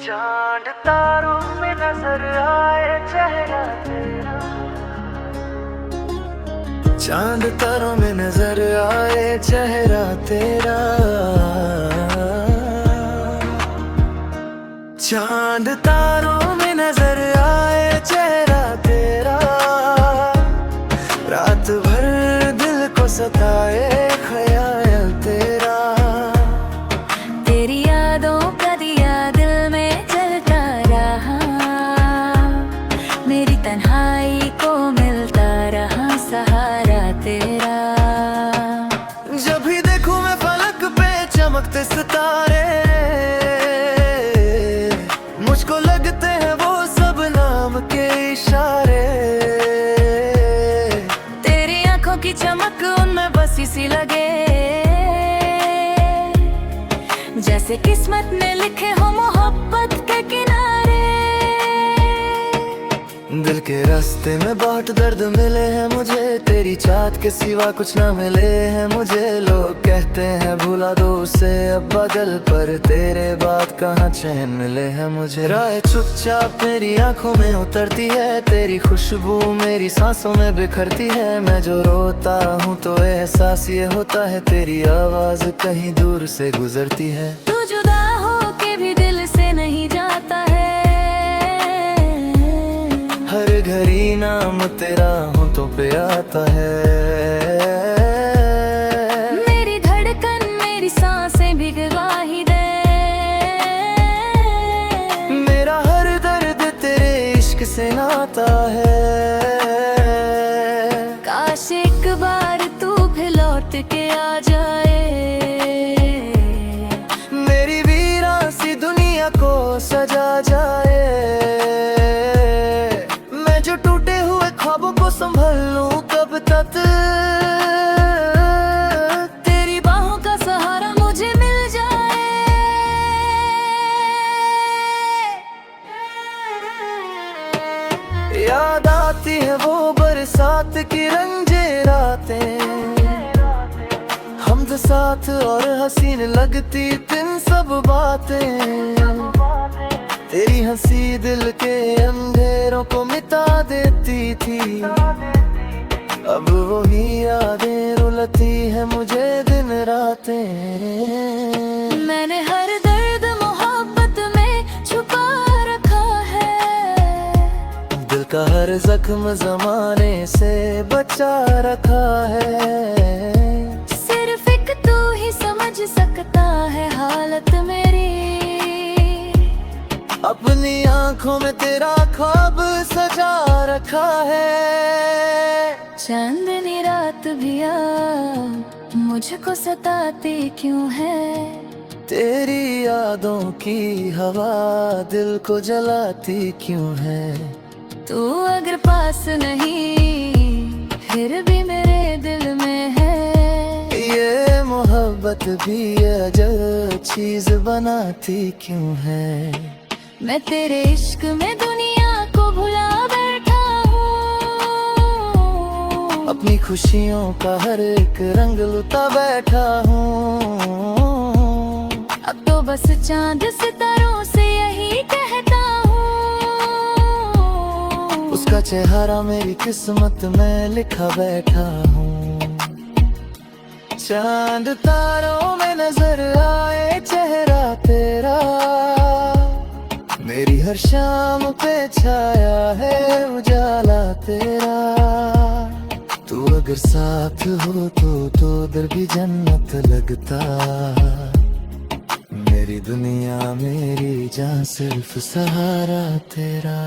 चांद तारों में नजर आए चेहरा तेरा, चांद तारों में नजर आए चेहरा तेरा, चांद तारों में नजर आए चेहरा तेरा, रात भर दिल को सताए ख्याल तेरा, तेरी यादों का दिया दिल में जलता रहा, मेरी तन्हाई को मिलता रहा सहारा तेरा। जब भी देखूं मैं फलक पे चमकते सितारे, मुझको लगते हैं वो सब नाम के इशारे, तेरी आंखों की चमक उनमें बसी सी लगे, जैसे किस्मत ने लिखे हो मोहब्बत के किनारे। दिल के रास्ते में बहुत दर्द मिले हैं मुझे, तेरी चाहत के सिवा कुछ ना मिले हैं मुझे। लोग कहते हैं भुला दो उसे अब बदल, पर तेरे बाद कहाँ चैन मिले हैं मुझे। राह चुपचाप मेरी आंखों में उतरती है, तेरी खुशबू मेरी सांसों में बिखरती है। मैं जो रोता हूँ तो एहसास ये होता है, तेरी आवाज कहीं दूर से गुजरती है। तू जुदा हो के भी दिल से नहीं जाता है, हर घड़ी नाम तेरा होठों पे आता है। मेरी धड़कन मेरी सांसें भी गवाही दे, मेरा हर दर्द तेरे इश्क से नाता है। काश एक बार तू भी लौट के आ जाए, मेरी वीरान सी दुनिया को सजा जाए। मैं जो टूटे हुए ख्वाबों को संभल लूं कब तक, तेरी बाहों का सहारा मुझे मिल जाए। याद आती है वो बरसात की रंजे रातें, हमद साथ और हसीन लगती दिन सब बातें। तेरी हंसी दिल के अंधेरों को मिटा देती थी, अब वही यादें रुलती है मुझे दिन रातें। मैंने हर दर्द मोहब्बत में छुपा रखा है, दिल का हर जख्म जमाने से बचा रखा है। सिर्फ एक तू ही समझ सकता है हालत मेरी, अपनी आंखों में तेरा ख्वाब सजा रखा है। चांदनी रात भी आ मुझको सताती क्यों है, तेरी यादों की हवा दिल को जलाती क्यों है। तू अगर पास नहीं फिर भी मेरे दिल में है, ये मोहब्बत भी अजब चीज बनाती क्यों है। मैं तेरे इश्क में दुनिया को भुला बैठा हूँ, अपनी खुशियों का हर एक रंग लुटा बैठा हूँ। अब तो बस चांद सितारों से यही कहता हूँ, उसका चेहरा मेरी किस्मत में लिखा बैठा हूँ। चांद तारों में नजर आए चेहरा तेरा, मेरी हर शाम पे छाया है उजाला तेरा। तू अगर साथ हो तो उधर भी जन्नत लगता, मेरी दुनिया मेरी जान सिर्फ सहारा तेरा।